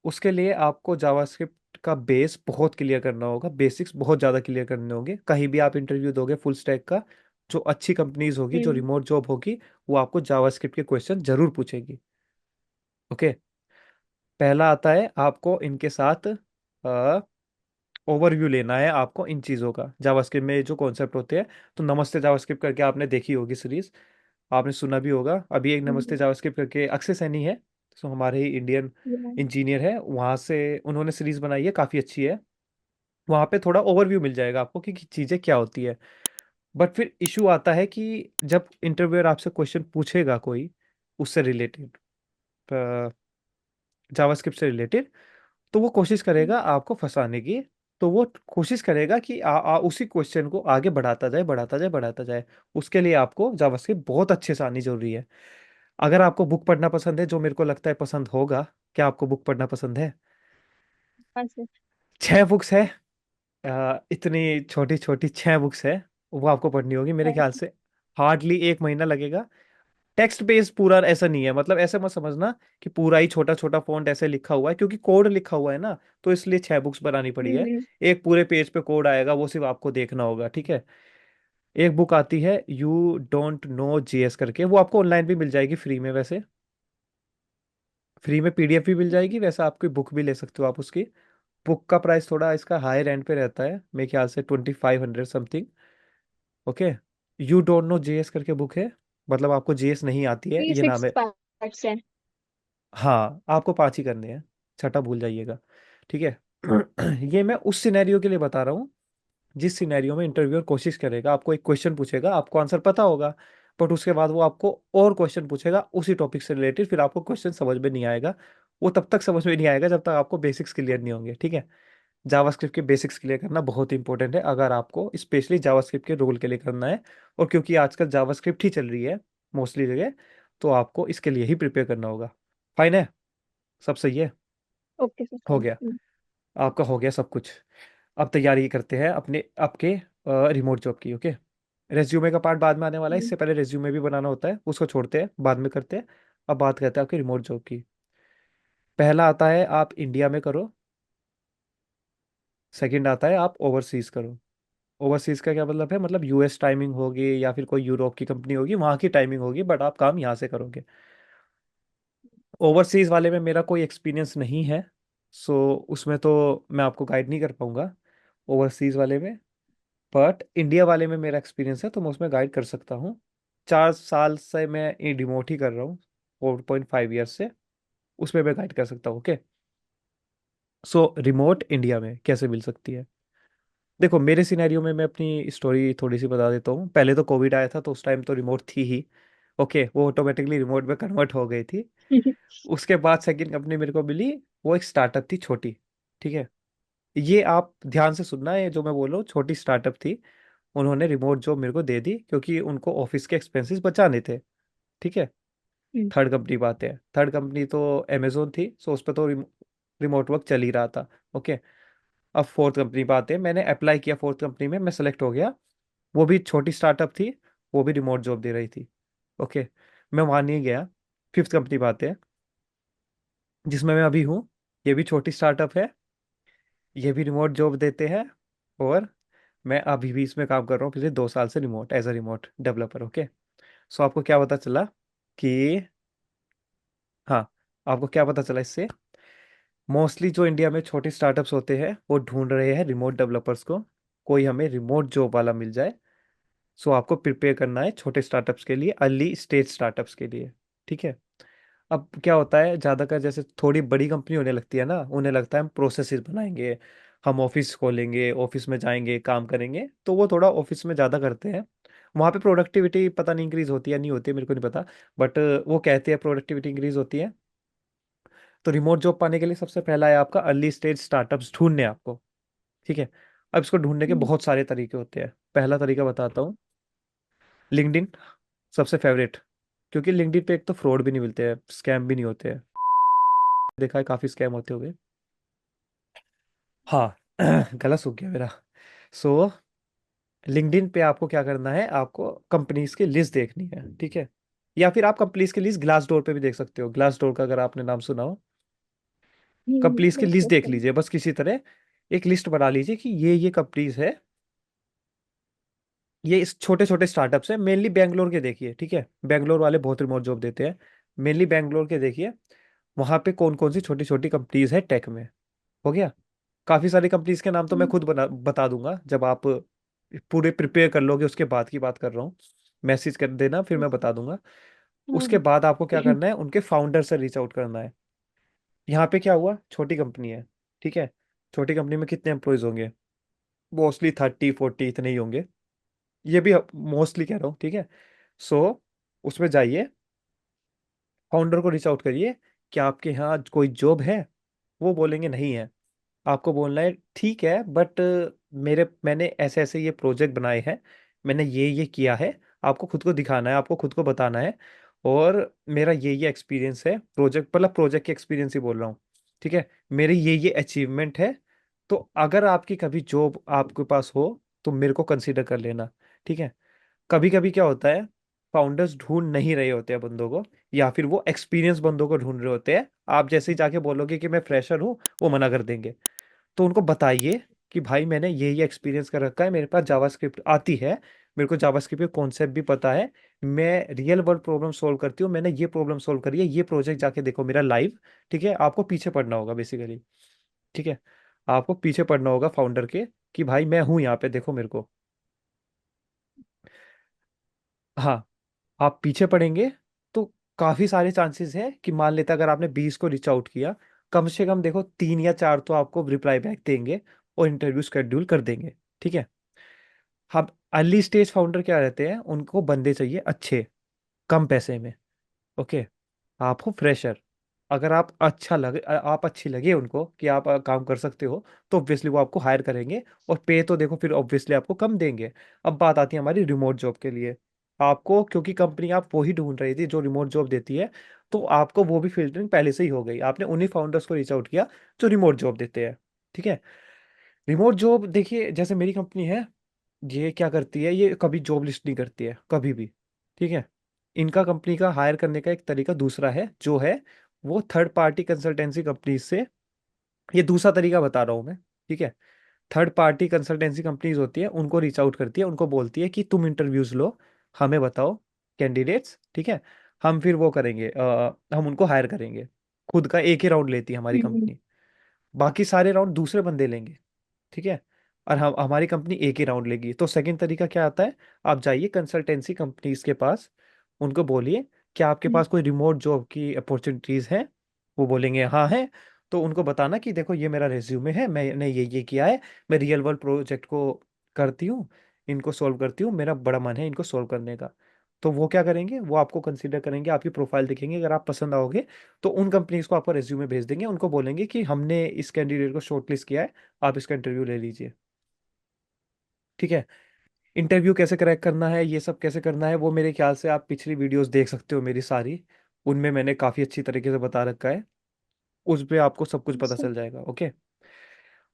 उसके लिए आपको जावास्क्रिप्ट का बेस बहुत क्लियर करना होगा, बेसिक्स बहुत ज़्यादा क्लियर करने होंगे। कहीं भी आप इंटरव्यू दोगे फुल स्टैक का, जो अच्छी कंपनीज होगी, जो हम्म। रिमोट जॉब होगी, वो आपको जावास्क्रिप्ट के क्वेश्चन जरूर पूछेगी। ओके। पहला आता है आपको इनके साथ ओवरव्यू लेना है आपको इन चीज़ों का, जावास्क्रिप्ट में जो कॉन्सेप्ट होते हैं। तो नमस्ते जावास्क्रिप्ट करके आपने देखी होगी सीरीज, आपने सुना भी होगा। अभी एक नमस्ते हम्म। जावास्क्रिप्ट करके अक्षय सैनी है, तो हमारे ही इंडियन या। इंजीनियर है, वहाँ से उन्होंने सीरीज बनाई है, काफ़ी अच्छी है। वहाँ पे थोड़ा ओवरव्यू मिल जाएगा आपको कि चीज़ें क्या होती है। बट फिर इशू आता है कि जब इंटरव्यूअर आपसे क्वेश्चन पूछेगा कोई उससे रिलेटेड, जावास्क्रिप्ट से रिलेटेड, तो वो कोशिश करेगा आपको फंसाने की। तो वो कोशिश करेगा कि उसी क्वेश्चन को आगे बढ़ाता जाए, बढ़ाता जाए, बढ़ाता जाए। उसके लिए आपको जावास्क्रिप्ट बहुत अच्छे से आनी जरूरी है। अगर आपको बुक पढ़ना पसंद है, जो मेरे को लगता है पसंद होगा, क्या आपको बुक पढ़ना पसंद है? हाँ सर। 6 बुक्स है। इतनी छोटी छोटी 6 बुक्स है, वो आपको पढ़नी होगी मेरे ख्याल से। हार्डली 1 महीना लगेगा। टेक्स्ट बेस पूरा ऐसा नहीं है, मतलब ऐसे मत समझना कि पूरा ही छोटा छोटा फॉन्ट ऐसे लिखा हुआ है, क्योंकि कोड लिखा हुआ है ना, तो इसलिए 6 बुक्स बनानी पड़ी है। हम्म। एक पूरे पेज पे कोड आएगा, वो सिर्फ आपको देखना होगा। ठीक है। एक बुक आती है यू डोंट नो जीएस करके, वो आपको ऑनलाइन भी मिल जाएगी फ्री में वैसे। फ्री में पीडीएफ भी मिल जाएगी, वैसे आपकी बुक भी ले सकते हो आप उसकी। बुक का प्राइस थोड़ा इसका हाई रेंट पे रहता है, मेरे ख्याल से 2500 something. Okay. You don't know JS करके बुक है, मतलब आपको जेएस नहीं आती है, ये ये नाम सिक्स है। पार्ट्स है। हाँ, आपको 5 ही करने हैं, छठा भूल जाइएगा। ठीक है। ये मैं उस सिनेरियो के लिए बता रहा हूँ जिस सिनेरियो में इंटरव्यूअर कोशिश करेगा, आपको एक क्वेश्चन पूछेगा, आपको आंसर पता होगा, बट उसके बाद वो आपको और क्वेश्चन पूछेगा उसी टॉपिक से रिलेटेड, फिर आपको क्वेश्चन समझ में नहीं आएगा। वो तब तक समझ में नहीं आएगा जब तक आपको बेसिक्स क्लियर नहीं होंगे। ठीक है। जावास्क्रिप्ट के बेसिक्स क्लियर करना बहुत इंपॉर्टेंट है, अगर आपको स्पेशली जावास्क्रिप्ट के रोल के लिए करना है। और क्योंकि आजकल जावास्क्रिप्ट ही चल रही है मोस्टली जगह, तो आपको इसके लिए ही प्रिपेयर करना होगा। फाइन है? सब सही है? ओके सर हो फाइन। गया। आपका हो गया सब कुछ। अब तैयारी करते हैं अपने आपके रिमोट जॉब की। ओके। रेज्यूमे का पार्ट बाद में आने वाला है, इससे पहले रेज्यूमे भी बनाना होता है, उसको छोड़ते हैं, बाद में करते हैं। अब बात करते हैं आपके रिमोट जॉब की। पहला आता है आप इंडिया में करो। सेकंड आता है आप ओवरसीज करो। ओवरसीज का क्या मतलब है? मतलब यूएस टाइमिंग होगी या फिर कोई यूरोप की कंपनी होगी, वहाँ की टाइमिंग होगी, बट आप काम यहाँ से करोगे। ओवरसीज वाले में मेरा कोई एक्सपीरियंस नहीं है, सो उसमें तो मैं आपको गाइड नहीं कर पाऊंगा ओवरसीज वाले में। बट इंडिया वाले में मेरा एक्सपीरियंस है, तो मैं उसमें गाइड कर सकता हूँ। 4 साल से मैं रिमोट ही कर रहा हूँ, 4.5 ईयर्स से। उसमें मैं गाइड कर सकता हूँ। ओके। रिमोट इंडिया में कैसे मिल सकती है? देखो, मेरे सिनेरियो में मैं अपनी स्टोरी थोड़ी सी बता देता हूँ। पहले तो कोविड आया था, तो उस टाइम तो रिमोट थी ही। ओके, वो ऑटोमेटिकली रिमोट में कन्वर्ट हो गई थी। उसके बाद सेकंड कंपनी मेरे को मिली, वो एक स्टार्टअप थी छोटी। ठीक है, ये आप ध्यान से सुनना, ये जो मैं बोल रहा हूँ छोटी स्टार्टअप थी। उन्होंने रिमोट जॉब मेरे को दे दी क्योंकि उनको ऑफिस के एक्सपेंसेस बचाने थे। ठीक है। थर्ड कंपनी बात है, थर्ड कंपनी तो अमेजोन थी, सो उस पर तो रिमोट वर्क चल ही रहा था। ओके। अब फोर्थ कंपनी बात है, मैंने अप्लाई किया फोर्थ कंपनी में, मैं सेलेक्ट हो गया। वो भी छोटी स्टार्टअप थी, वो भी रिमोट जॉब दे रही थी। ओके। मैं वहाँ नहीं गया। फिफ्थ कंपनी बात है, जिसमें मैं अभी हूँ, ये भी छोटी स्टार्टअप है, ये भी रिमोट जॉब देते हैं। और मैं अभी भी इसमें काम कर रहा हूँ पिछले 2 साल से, remote as a remote developer. Okay. So आपको क्या पता चला कि, हाँ, आपको क्या पता चला इससे? मोस्टली जो इंडिया में छोटे स्टार्टअप्स होते हैं वो ढूंढ रहे हैं रिमोट डेवलपर्स को, कोई हमें रिमोट जॉब वाला मिल जाए। सो आपको प्रिपेयर करना है छोटे स्टार्टअप्स के लिए, अर्ली स्टेज स्टार्टअप्स के लिए। ठीक है। अब क्या होता है, ज्यादातर जैसे थोड़ी बड़ी कंपनी होने लगती है ना, उन्हें लगता है हम प्रोसेसेस बनाएंगे, हम ऑफिस खोलेंगे, ऑफिस में जाएंगे, काम करेंगे, तो वो थोड़ा ऑफिस में ज्यादा करते हैं। वहां पे प्रोडक्टिविटी पता नहीं इंक्रीज होती है या नहीं होती है, मेरे को नहीं पता, बट वो कहते हैं प्रोडक्टिविटी इंक्रीज होती है। तो रिमोट जॉब पाने के लिए सबसे पहला है आपका अर्ली स्टेज स्टार्टअप्स ढूंढने हैं आपको। ठीक है। अब इसको ढूंढने के बहुत सारे तरीके होते हैं। पहला तरीका बताता हूँ, लिंक्डइन, सबसे फेवरेट। क्योंकि लिंक्डइन पे एक तो फ्रॉड भी नहीं मिलते हैं, स्कैम भी नहीं होते हैं। देखा है काफी स्कैम होते हुए। हाँ। गला सूख गया मेरा। सो लिंक्डइन पे आपको क्या करना है, आपको कंपनीज की लिस्ट देखनी है। ठीक है। या फिर आप कंपनीज की लिस्ट ग्लास डोर पे भी देख सकते हो, ग्लास डोर का अगर आपने नाम सुना हो। कंपनीज की यस लिस्ट यस देख लीजिए बस, किसी तरह एक लिस्ट बना लीजिए कि ये कंपनीज है, ये इस छोटे छोटे स्टार्टअप्स हैं, मेनली बैंगलोर के देखिए। ठीक है, बैंगलोर वाले बहुत रिमोट जॉब देते हैं। मेनली बैंगलोर के देखिए, वहां पे कौन कौन सी छोटी छोटी कंपनीज है टेक में। हो गया। काफी सारी कंपनीज के नाम तो मैं खुद बता दूंगा, जब आप पूरे प्रिपेयर कर लोगे उसके बाद की बात कर रहा हूँ। मैसेज कर देना, फिर मैं बता दूंगा। उसके बाद आपको क्या करना है, उनके फाउंडर से रीच आउट करना है। यहाँ पे क्या हुआ, छोटी कंपनी है। ठीक है। छोटी कंपनी में कितने एम्प्लॉयज होंगे? मोस्टली 30-40 इतने ही होंगे। ये भी मोस्टली कह रहा हूँ। ठीक है। सो उसमें जाइए, फाउंडर को रीच आउट करिए कि आपके यहाँ कोई जॉब है। वो बोलेंगे नहीं है। आपको बोलना है ठीक है, बट मैंने ऐसे ऐसे ये प्रोजेक्ट बनाए हैं, मैंने ये किया है। आपको खुद को दिखाना है, आपको खुद को बताना है। और मेरा ये एक्सपीरियंस है, प्रोजेक्ट मतलब प्रोजेक्ट के एक्सपीरियंस ही बोल रहा हूँ। ठीक है। मेरी ये अचीवमेंट है। तो अगर आपकी कभी जॉब आपके पास हो तो मेरे को कंसीडर कर लेना। ठीक है। कभी कभी क्या होता है, फाउंडर्स ढूंढ नहीं रहे होते हैं बंदों को, या फिर वो एक्सपीरियंस बंदों को ढूंढ रहे होते हैं। आप जैसे ही जाके बोलोगे कि मैं फ्रेशर हूँ, वो मना कर देंगे। तो उनको बताइए कि भाई मैंने ये एक्सपीरियंस कर रखा है, मेरे पास जावास्क्रिप्ट आती है, मेरे को जावास्क्रिप्ट के कॉन्सेप्ट भी पता है, मैं रियल वर्ल्ड प्रॉब्लम सॉल्व करती हूँ, मैंने ये प्रॉब्लम सॉल्व करी है, ये प्रोजेक्ट जाके देखो मेरा लाइव। ठीक है। आपको पीछे पड़ना होगा बेसिकली। ठीक है। आपको पीछे पड़ना होगा फाउंडर के, कि भाई मैं हूँ यहाँ पे, देखो मेरे को। हाँ। आप पीछे पड़ेंगे तो काफी सारे चांसेस है कि, मान लेते अगर आपने 20 को रीच आउट किया, कम से कम देखो 3 या 4 तो आपको रिप्लाई बैक देंगे और इंटरव्यू शेड्यूल कर देंगे। ठीक है। हम अर्ली स्टेज फाउंडर क्या रहते हैं, उनको बंदे चाहिए अच्छे, कम पैसे में। ओके। आप हो फ्रेशर, अगर आप अच्छा लगे, आप अच्छी लगे उनको कि आप काम कर सकते हो, तो ऑब्वियसली वो आपको हायर करेंगे। और पे तो देखो फिर ऑब्वियसली आपको कम देंगे। अब बात आती है हमारी रिमोट जॉब के लिए। आपको क्योंकि कंपनी आप वो ही ढूंढ रही थी जो रिमोट जॉब देती है, तो आपको वो भी फिल्टरिंग पहले से ही हो गई, आपने उन्हीं फाउंडर्स को रीच आउट किया जो रिमोट जॉब देते हैं। ठीक है। रिमोट जॉब देखिए, जैसे मेरी कंपनी है, ये क्या करती है, ये कभी जॉब लिस्ट नहीं करती है कभी भी। ठीक है। इनका कंपनी का हायर करने का एक तरीका दूसरा है, जो है वो थर्ड पार्टी कंसल्टेंसी कंपनी से, ये दूसरा तरीका बता रहा हूँ मैं। ठीक है। थर्ड पार्टी कंसल्टेंसी कंपनीज होती है, उनको रीच आउट करती है, उनको बोलती है कि तुम इंटरव्यूज लो, हमें बताओ कैंडिडेट्स। ठीक है। हम फिर वो करेंगे, हम उनको हायर करेंगे। खुद का एक ही राउंड लेती है हमारी कंपनी, बाकी सारे राउंड दूसरे बंदे लेंगे। ठीक है। और हम हमारी कंपनी एक ही राउंड लेगी। तो सेकंड तरीका क्या आता है, आप जाइए कंसल्टेंसी कंपनीज के पास, उनको बोलिए क्या आपके पास कोई रिमोट जॉब की अपॉर्चुनिटीज हैं। वो बोलेंगे हाँ है। तो उनको बताना कि देखो ये मेरा रेज्यूमे है, मैंने ये किया है, मैं रियल वर्ल्ड प्रोजेक्ट को करती हूँ, इनको सॉल्व करती हूँ, मेरा बड़ा मन है इनको सॉल्व करने का। तो वो क्या करेंगे, वो आपको कंसीडर करेंगे, आपकी प्रोफाइल देखेंगे, अगर आप पसंद आओगे तो उन कंपनीज को आपका रेज्यूमे भेज देंगे, उनको बोलेंगे कि हमने इस कैंडिडेट को शॉर्टलिस्ट किया है, आप इसका इंटरव्यू ले लीजिए। ठीक है। इंटरव्यू कैसे क्रैक करना है, ये सब कैसे करना है, वो मेरे ख्याल से आप पिछली वीडियोस देख सकते हो मेरी सारी, उनमें मैंने काफ़ी अच्छी तरीके से बता रखा है, उस पे आपको सब कुछ पता सर। चल जाएगा। ओके।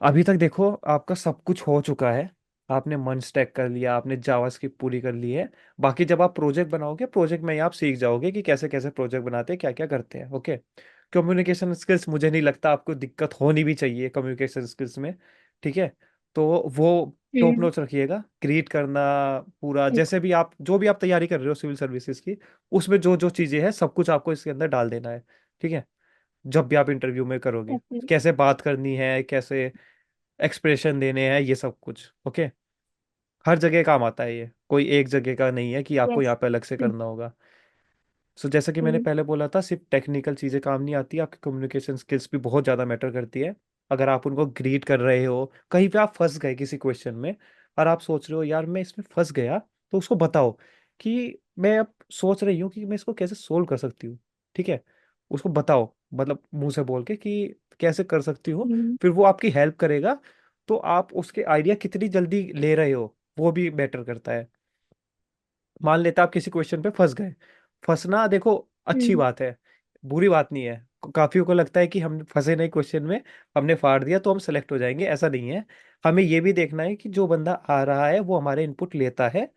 अभी तक देखो आपका सब कुछ हो चुका है, आपने मन स्टैक कर लिया, आपने जावास्क्रिप्ट पूरी कर ली है। बाकी जब आप प्रोजेक्ट बनाओगे, प्रोजेक्ट में ही आप सीख जाओगे कि कैसे कैसे प्रोजेक्ट बनाते हैं, क्या क्या करते हैं। ओके। कम्युनिकेशन स्किल्स मुझे नहीं लगता आपको दिक्कत होनी भी चाहिए कम्युनिकेशन स्किल्स में। ठीक है। तो वो टॉप हम्म। नॉच रखिएगा, क्रिएट करना पूरा, ठीक। जैसे भी आप जो भी आप तैयारी कर रहे हो सिविल सर्विसेज की, उसमें जो जो चीज़ें हैं सब कुछ आपको इसके अंदर डाल देना है। ठीक है। जब भी आप इंटरव्यू में करोगे, डेफिनेटली। कैसे बात करनी है, कैसे एक्सप्रेशन देने हैं, ये सब कुछ। ओके। हर जगह काम आता है ये, कोई एक जगह का नहीं है कि आपको यस। यहाँ पे अलग से करना होगा। सो जैसा कि मैंने हम्म। पहले बोला था, सिर्फ टेक्निकल चीज़ें काम नहीं आती, आपकी कम्युनिकेशन स्किल्स भी बहुत ज़्यादा मैटर करती है। अगर आप उनको ग्रीट कर रहे हो, कहीं पे आप फंस गए किसी क्वेश्चन में, और आप सोच रहे हो यार मैं इसमें फंस गया, तो उसको बताओ कि मैं अब सोच रही हूँ कि मैं इसको कैसे सोल्व कर सकती हूँ। ठीक है। उसको बताओ, मतलब मुंह से बोल के कि कैसे कर सकती हूँ, हम्म। फिर वो आपकी हेल्प करेगा। तो आप उसके आइडिया कितनी जल्दी ले रहे हो, वो भी मैटर करता है। मान लेते आप किसी क्वेश्चन पे फंस गए, फंसना देखो अच्छी हम्म। बात है, बुरी बात नहीं है। काफियों को लगता है कि हम फंसे नहीं क्वेश्चन में, हमने फाड़ दिया तो हम सेलेक्ट हो जाएंगे, ऐसा नहीं है। हमें ये भी देखना है कि जो बंदा आ रहा है वो हमारे इनपुट लेता है,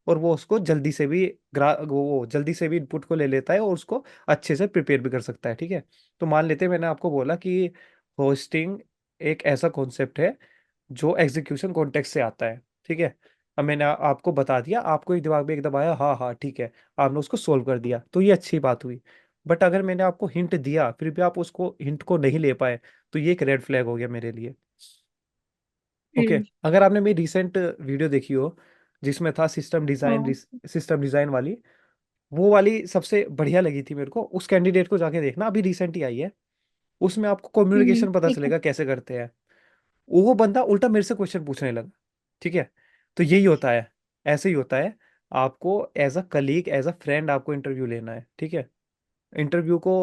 और वो उसको जल्दी से भी वो जल्दी से भी इनपुट को ले लेता है, और उसको अच्छे से प्रिपेयर भी कर सकता है। ठीक है। तो मान लेते हैं मैंने आपको बोला कि होस्टिंग एक ऐसा कॉन्सेप्ट है जो एग्जीक्यूशन कॉन्टेक्स्ट से आता है। ठीक है। अब मैंने आपको बता दिया, आपको एक दिमाग में एकदम आया, हाँ हाँ ठीक है, आपने उसको सोल्व कर दिया, तो ये अच्छी बात हुई। बट अगर मैंने आपको हिंट दिया फिर भी आप उसको हिंट को नहीं ले पाए, तो ये एक रेड फ्लैग हो गया मेरे लिए। ओके। हम्म। अगर आपने मेरी रिसेंट वीडियो देखी हो जिसमें था हाँ। सिस्टम डिजाइन वाली, वो वाली सबसे बढ़िया लगी थी मेरे को, उस कैंडिडेट को जाके देखना, अभी रिसेंट ही आई है। उसमें आपको कम्युनिकेशन पता ठीक है। चलेगा कैसे करते हैं। वो बंदा उल्टा मेरे से क्वेश्चन पूछने लगा। ठीक है। तो यही होता है, ऐसे ही होता है। आपको as a colleague, as a friend आपको इंटरव्यू लेना है। ठीक है। इंटरव्यू को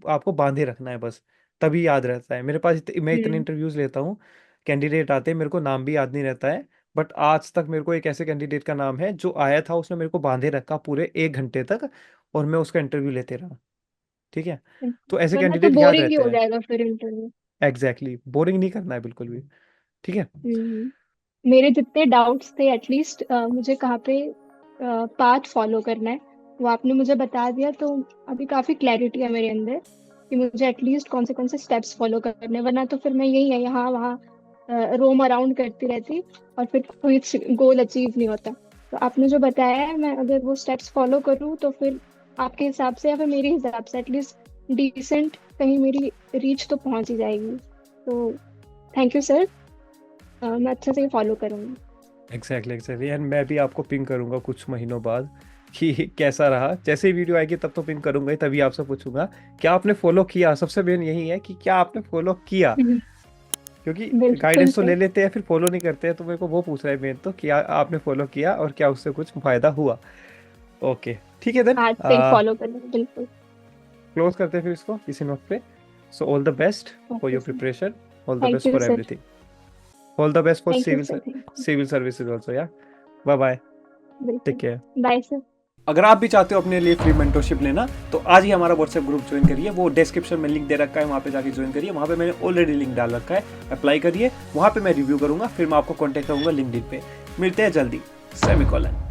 आपको बांधे रखना है बस, तभी याद रहता है। मेरे पास मैं इतने हम्म। इंटरव्यूज लेता हूँ, कैंडिडेट आते हैं, मेरे को नाम भी याद नहीं रहता है। बट आज तक मेरे को एक ऐसे कैंडिडेट का नाम है जो आया था, उसने मेरे को बांधे रखा पूरे 1 घंटे तक, और मैं उसका इंटरव्यू लेते रहा। ठीक है। तो ऐसे वरना तो कैंडिडेट याद बोरिंग ही रहते हो हैं। जाएगा फिर इंटरव्यू। एग्जैक्टली, बोरिंग नहीं करना है बिल्कुल भी। ठीक है। मेरे जितने डाउट्स थे एटलीस्ट मुझे कहाँ पे पाथ फॉलो करना है वो आपने मुझे बता दिया, तो अभी काफी क्लैरिटी है मेरे अंदर कि मुझे एटलीस्ट कौन से स्टेप्स फॉलो करने हैं। वरना तो फिर मैं यही है यहाँ वहाँ रोम अराउंड करती रहती और फिर कोई गोल अचीव नहीं होता। तो आपने जो बताया है, मैं अगर वो स्टेप्स फॉलो करूँ तो फिर आपके हिसाब से या फिर मेरे हिसाब से एटलीस्ट डिसेंट कहीं मेरी रीच तो पहुंच ही जाएगी। तो थैंक यू सर। मैं अच्छे से फॉलो करूंगी। एग्जैक्टली एंड मैं भी आपको पिंग करूंगा कुछ महीनों बाद कि कैसा रहा। जैसे ही वीडियो आएगी तब तो पिंग करूंगा ही, तभी आपसे पूछूंगा क्या आपने फॉलो किया। सबसे मेन यही है कि क्या आपने फॉलो किया, क्योंकि बिल्कुल गाइडेंस तो ले सर। लेते हैं फिर फॉलो नहीं करते हैं, तो मेरे को वो पूछ रहा है मेन, तो क्या आपने फॉलो किया और क्या उससे कुछ फायदा हुआ। ओके। ठीक है देन, आज से ही फॉलो करूंगी बिल्कुल। क्लोज करते हैं फिर इसको इसी नोट पे। So all the best for okay your sir. Preparation, all the thank best you for sir. Everything, all the best for thank you sir. Thank you. Civil services also, या bye bye, take बिल्कुल। Care. Bye sir. अगर आप भी चाहते हो अपने लिए free mentorship लेना, तो आज ही हमारा व्हाट्सएप ग्रुप ज्वाइन करिए, वो डिस्क्रिप्शन में लिंक दे रखा है, वहाँ पे जाके ज्वाइन करिए। वहाँ पे मैंने ऑलरेडी लिंक डाल रखा है, अप्लाई करिए। वहाँ पे मैं रिव्यू करूँगा, फिर मैं आपको कॉन्टैक्ट करूँगा लिंक्डइन पे। मिलते हैं जल्दी। सेमीकोलन।